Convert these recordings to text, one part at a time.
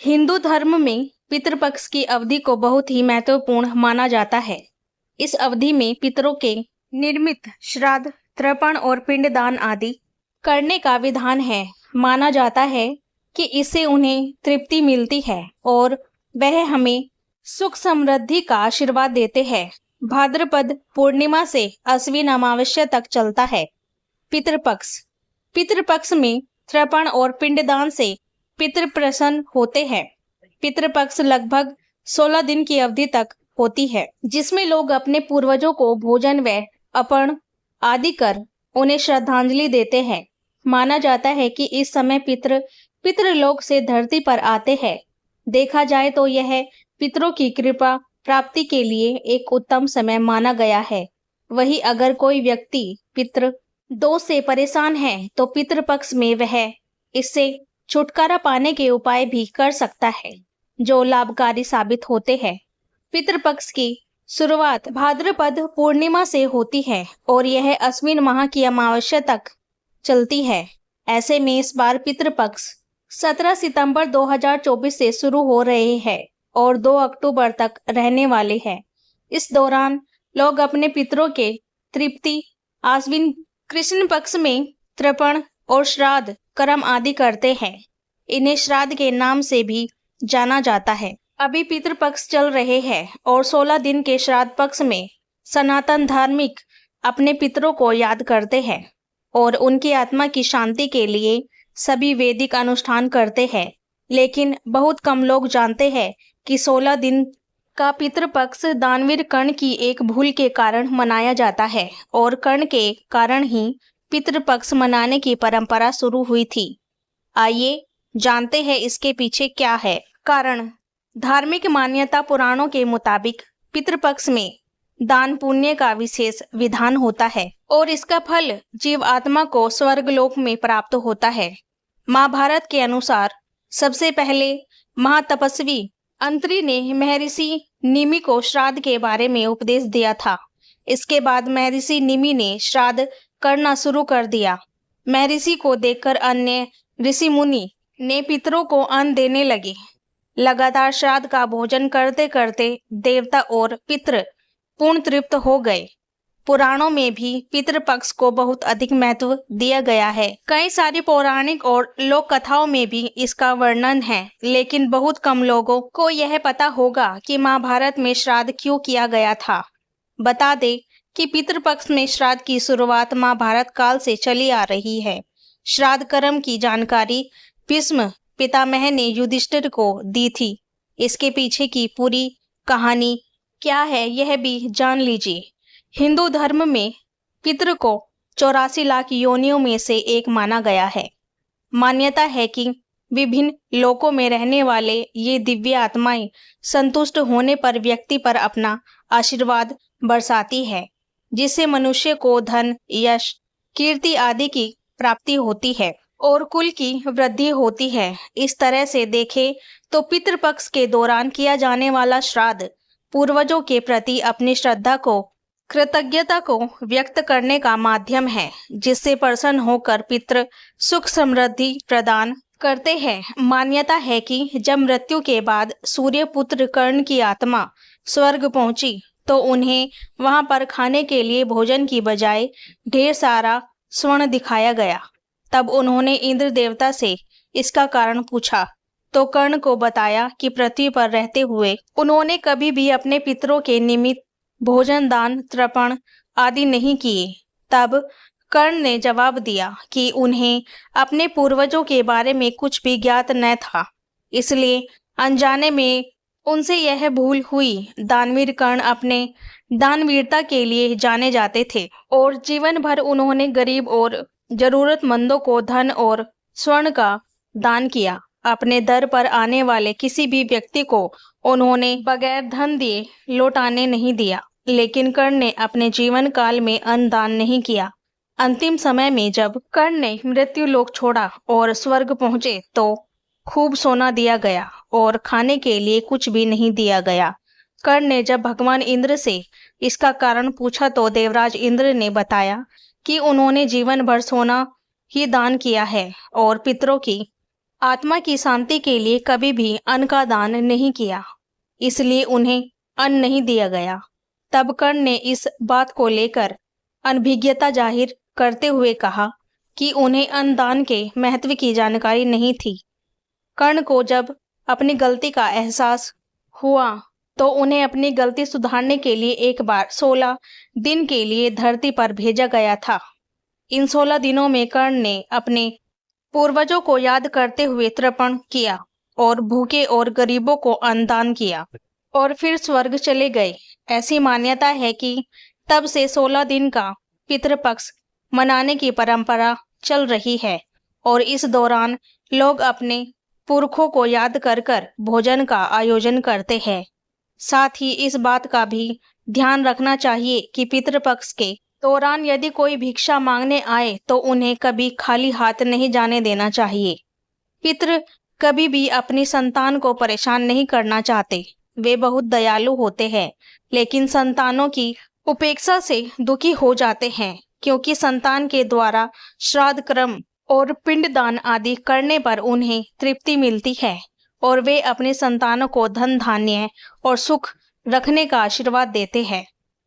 हिंदू धर्म में पितृपक्ष की अवधि को बहुत ही महत्वपूर्ण माना जाता है। इस अवधि में पितरों के निर्मित श्राद्ध, तर्पण और पिंडदान आदि करने का विधान है। माना जाता है कि इससे उन्हें तृप्ति मिलती है और वह हमें सुख समृद्धि का आशीर्वाद देते हैं। भाद्रपद पूर्णिमा से अश्विन अमावस्या तक चलता है पितृपक्ष। पितृपक्ष में तर्पण और पिंडदान से पितृ प्रसन्न होते हैं। पितृपक्ष लगभग 16 दिन की अवधि तक होती है, जिसमें लोग अपने पूर्वजों को भोजन व अर्पण आदि कर उन्हें श्रद्धांजलि देते हैं। माना जाता है कि इस समय पितृलोक से धरती पर आते हैं। देखा जाए तो यह पितरों की कृपा प्राप्ति के लिए एक उत्तम समय माना गया है। वहीं अगर कोई व्यक्ति पितृ दोष से परेशान है तो पितृपक्ष में वह इससे छुटकारा पाने के उपाय भी कर सकता है, जो लाभकारी साबित होते हैं। पितृपक्ष की शुरुआत भाद्रपद पूर्णिमा से होती है और यह अश्विन माह की अमावस्या तक चलती है। ऐसे में इस बार पितृपक्ष 17 सितंबर 2024 से शुरू हो रहे हैं और 2 अक्टूबर तक रहने वाले हैं। इस दौरान लोग अपने पितरों के तृप्ति आश्विन कृष्ण पक्ष में तर्पण और श्राद्ध कर्म आदि करते हैं। इन्हें श्राद्ध के नाम से भी जाना जाता है। अभी पितृपक्ष चल रहे हैं और 16 दिन के श्राद्ध पक्ष में सनातन धार्मिक अपने पितरों को याद करते हैं और उनकी आत्मा की शांति के लिए सभी वैदिक अनुष्ठान करते हैं। लेकिन बहुत कम लोग जानते हैं कि 16 दिन का पितृपक्ष दानवीर कर्ण की एक भूल के कारण मनाया जाता है और कर्ण के कारण ही पितृपक्ष मनाने की परंपरा शुरू हुई थी। आइए जानते हैं इसके पीछे क्या है कारण। धार्मिक मान्यता पुराणों के मुताबिक पितृपक्ष में दान पुण्य का विशेष विधान होता है और इसका फल जीव आत्मा को स्वर्गलोक में प्राप्त होता है। महाभारत के अनुसार सबसे पहले महातपस्वी अंत्री ने महर्षि निमि को श्राद्ध के बारे में उपदेश दिया था। इसके बाद महर्षि निमि ने श्राद्ध करना शुरू कर दिया। महर्षि को देखकर अन्य ऋषि मुनि ने पितरों को अन्न देने लगे। लगातार श्राद्ध का भोजन करते करते देवता और पितृ पूर्ण तृप्त हो गए। पुराणों में भी पितृपक्ष को बहुत अधिक महत्व दिया गया है। कई सारी पौराणिक और लोक कथाओं में भी इसका वर्णन है, लेकिन बहुत कम लोगों को यह पता होगा कि महाभारत में श्राद्ध क्यों किया गया था। बता दें कि पितृपक्ष में श्राद्ध की शुरुआत महाभारत काल से चली आ रही है। श्राद्ध कर्म की जानकारी भीष्म पितामह ने युधिष्ठिर को दी थी। इसके पीछे की पूरी कहानी क्या है यह भी जान लीजिए। हिंदू धर्म में पितृ को 84 लाख योनियों में से एक माना गया है। मान्यता है कि विभिन्न लोकों में रहने वाले ये दिव्य आत्माएं संतुष्ट होने पर व्यक्ति पर अपना आशीर्वाद बरसाती है, जिससे मनुष्य को धन, यश, कीर्ति आदि की प्राप्ति होती है और कुल की वृद्धि होती है। इस तरह से देखें तो पितृपक्ष के दौरान किया जाने वाला श्राद्ध पूर्वजों के प्रति अपनी श्रद्धा को, कृतज्ञता को व्यक्त करने का माध्यम है, जिससे प्रसन्न होकर पितृ सुख समृद्धि प्रदान करते हैं। मान्यता है कि जब मृत्यु के बाद सूर्यपुत्र कर्ण की आत्मा स्वर्ग पहुंची तो उन्हें वहां पर खाने के लिए भोजन की बजाय ढेर सारा स्वर्ण दिखाया गया। तब उन्होंने इंद्र देवता से इसका कारण पूछा तो कर्ण को बताया कि पृथ्वी पर रहते हुए उन्होंने कभी भी अपने पितरों के निमित्त भोजन, दान, तर्पण आदि नहीं किए। तब कर्ण ने जवाब दिया कि उन्हें अपने पूर्वजों के बारे में कुछ भी ज्ञात न था, इसलिए अनजाने में उनसे यह भूल हुई। दानवीर कर्ण अपने दानवीरता के लिए जाने जाते थे और जीवन भर उन्होंने गरीब और जरूरतमंदों को धन और स्वर्ण का दान किया। अपने दर पर आने वाले किसी भी व्यक्ति को उन्होंने बगैर धन दिए लौटाने नहीं दिया। लेकिन कर्ण ने अपने जीवन काल में अन्न दान नहीं किया। अंतिम समय में जब कर्ण ने मृत्यु लोक छोड़ा और स्वर्ग पहुंचे तो खूब सोना दिया गया और खाने के लिए कुछ भी नहीं दिया गया। कर्ण ने जब भगवान इंद्र से इसका कारण पूछा तो देवराज इंद्र ने बताया कि उन्होंने जीवन भर सोना ही दान किया है और पितरों की आत्मा की शांति के लिए कभी भी अन्न का दान नहीं किया, इसलिए उन्हें अन्न नहीं दिया गया। तब कर्ण ने इस बात को लेकर अनभिज्ञता जाहिर करते हुए कहा कि उन्हें अन्न दान के महत्व की जानकारी नहीं थी। कर्ण को जब अपनी गलती का एहसास हुआ तो उन्हें अपनी गलती सुधारने के लिए एक बार 16 दिन के लिए धरती पर भेजा गया था। इन 16 दिनों में कर्ण ने अपने पूर्वजों को याद करते हुए तर्पण किया और भूखे और गरीबों को अन्नदान किया और फिर स्वर्ग चले गए। ऐसी मान्यता है कि तब से 16 दिन का पितृपक्ष मनाने की परंपरा चल रही है और इस दौरान लोग अपने पुरखों को याद कर कर भोजन का आयोजन करते हैं। साथ ही इस बात का भी ध्यान रखना चाहिए कि पितृपक्ष के दौरान यदि कोई भिक्षा मांगने आए तो उन्हें कभी खाली हाथ नहीं जाने देना चाहिए। पितृ कभी भी अपनी संतान को परेशान नहीं करना चाहते। वे बहुत दयालु होते हैं, लेकिन संतानों की उपेक्षा से दुखी हो जाते हैं, क्योंकि संतान के द्वारा श्राद्ध कर्म और पिंडदान आदि करने पर उन्हें तृप्ति मिलती है और वे अपनी संतानों को धन धान्य और सुख रखने का आशीर्वाद देते हैं।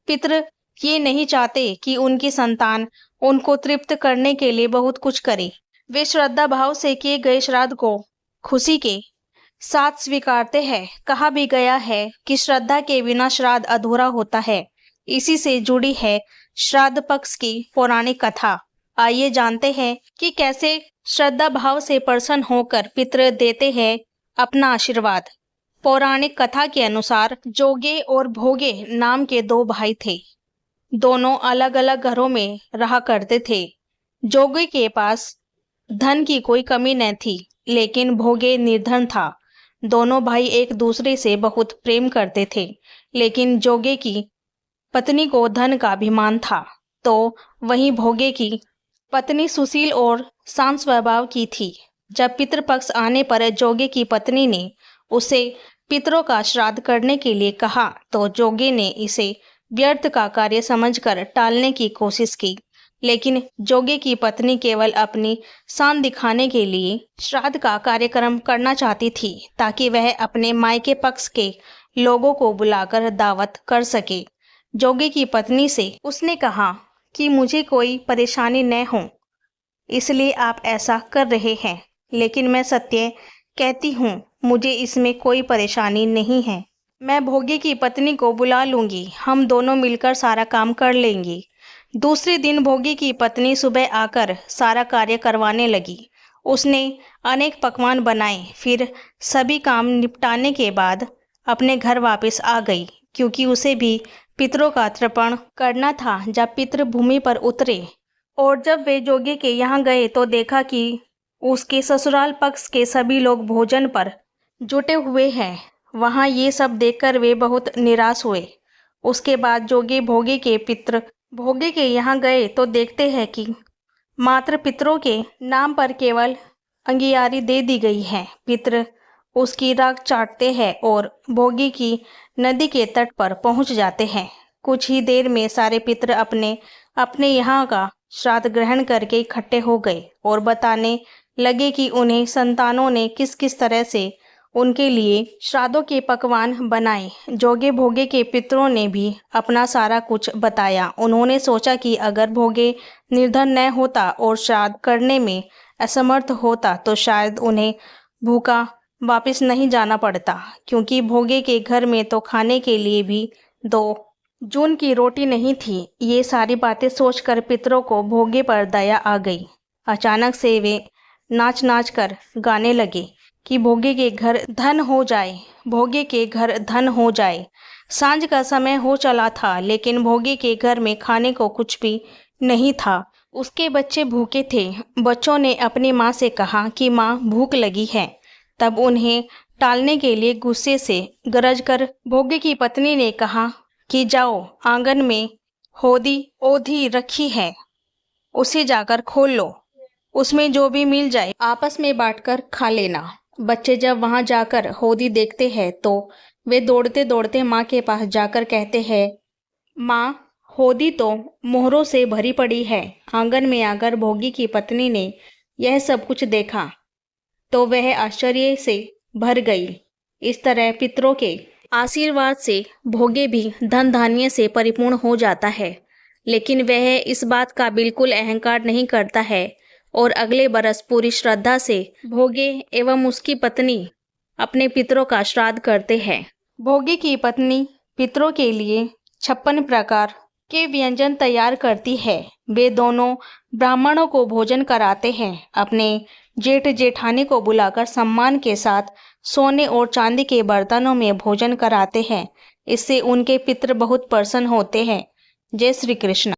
पितृ ये नहीं चाहते कि उनकी संतान उनको तृप्त करने के लिए बहुत कुछ करे। वे श्रद्धा भाव से किए गए श्राद्ध को खुशी के साथ स्वीकारते हैं। कहा भी गया है कि श्रद्धा के बिना श्राद्ध अधूरा होता है। इसी से जुड़ी है श्राद्ध पक्ष की पौराणिक कथा। आइए जानते हैं कि कैसे श्रद्धा भाव से प्रसन्न होकर पितृ देते हैं अपना आशीर्वाद। पौराणिक कथा के अनुसार जोगे और भोगे नाम के 2 भाई थे। दोनों अलग अलग घरों में रहा करते थे। जोगे के पास धन की कोई कमी न थी, लेकिन भोगे निर्धन था। दोनों भाई एक दूसरे से बहुत प्रेम करते थे, लेकिन जोगे की पत्नी को धन का अभिमान था, तो वहीं भोगे की पत्नी सुशील और शांत स्वभाव की थी। जब पितृपक्ष आने पर जोगे की पत्नी ने उसे पितरों का श्राद्ध करने के लिए कहा तो जोगे ने इसे व्यर्थ का कार्य समझकर टालने की कोशिश की, लेकिन जोगे की पत्नी केवल अपनी शान दिखाने के लिए श्राद्ध का कार्यक्रम करना चाहती थी, ताकि वह अपने मायके पक्ष के लोगों को बुलाकर दावत कर सके। जोगे की पत्नी से उसने कहा कि मुझे कोई परेशानी न हो, इसलिए आप ऐसा कर रहे हैं, लेकिन मैं सत्य कहती हूँ, मुझे इसमें कोई परेशानी नहीं है। मैं भोगे की पत्नी को बुला लूंगी, हम दोनों मिलकर सारा काम कर लेंगे। दूसरे दिन भोगे की पत्नी सुबह आकर सारा कार्य करवाने लगी। उसने अनेक पकवान बनाए, फिर सभी काम निपटाने के बाद अपने घर वापस आ गई, क्योंकि उसे भी पितरों का तर्पण करना था। जब पितृ भूमि पर उतरे और जब वे जोगे के यहाँ गए तो देखा कि उसके ससुराल पक्ष के सभी लोग भोजन पर जुटे हुए हैं। वहाँ ये सब देखकर वे बहुत निराश हुए। उसके बाद जोगे भोगे के पितृ भोगे के यहाँ गए तो देखते हैं कि मात्र पितरों के नाम पर केवल अंगियारी दे दी गई है। पितृ उसकी राख चाटते हैं और भोगी की नदी के तट पर पहुंच जाते हैं। कुछ ही देर में सारे पितृ अपने अपने यहाँ का श्राद्ध ग्रहण करके इकट्ठे हो गए और बताने लगे कि उन्हें संतानों ने किस किस तरह से उनके लिए श्राद्धों के पकवान बनाए। जोगे भोगे के पितरों ने भी अपना सारा कुछ बताया। उन्होंने सोचा कि अगर भोगे निर्धन न होता और श्राद्ध करने में असमर्थ होता तो शायद उन्हें भूखा वापस नहीं जाना पड़ता, क्योंकि भोगे के घर में तो खाने के लिए भी 2 जून की रोटी नहीं थी। ये सारी बातें सोचकर पितरों को भोगे पर दया आ गई। अचानक से वे नाच नाच कर गाने लगे कि भोगे के घर धन हो जाए, भोगे के घर धन हो जाए। सांझ का समय हो चला था, लेकिन भोगे के घर में खाने को कुछ भी नहीं था। उसके बच्चे भूखे थे। बच्चों ने अपनी माँ से कहा कि माँ भूख लगी है। तब उन्हें टालने के लिए गुस्से से गरज कर भोगे की पत्नी ने कहा कि जाओ, आंगन में होदी ओधी रखी है, उसे जाकर खोल लो, उसमें जो भी मिल जाए आपस में बांटकर खा लेना। बच्चे जब वहां जाकर होदी देखते हैं तो वे दौड़ते दौड़ते माँ के पास जाकर कहते हैं, माँ, होदी तो मोहरों से भरी पड़ी है। आंगन में आकर भोगी की पत्नी ने यह सब कुछ देखा तो वह आश्चर्य से भर गई। इस तरह पितरों के आशीर्वाद से भोगे भी धन धान्य से परिपूर्ण हो जाता है। लेकिन वह इस बात का बिल्कुल अहंकार नहीं करता है और अगले बरस पूरी श्रद्धा से भोगे एवं उसकी पत्नी अपने पितरों का श्राद्ध करते हैं। भोगे की पत्नी पितरों के लिए 56 प्रकार के व्यंजन तैयार करती है। वे दोनों ब्राह्मणों को भोजन कराते हैं। अपने जेठ जेठानी को बुलाकर सम्मान के साथ सोने और चांदी के बर्तनों में भोजन कराते हैं। इससे उनके पितर बहुत प्रसन्न होते हैं। जय श्री कृष्ण।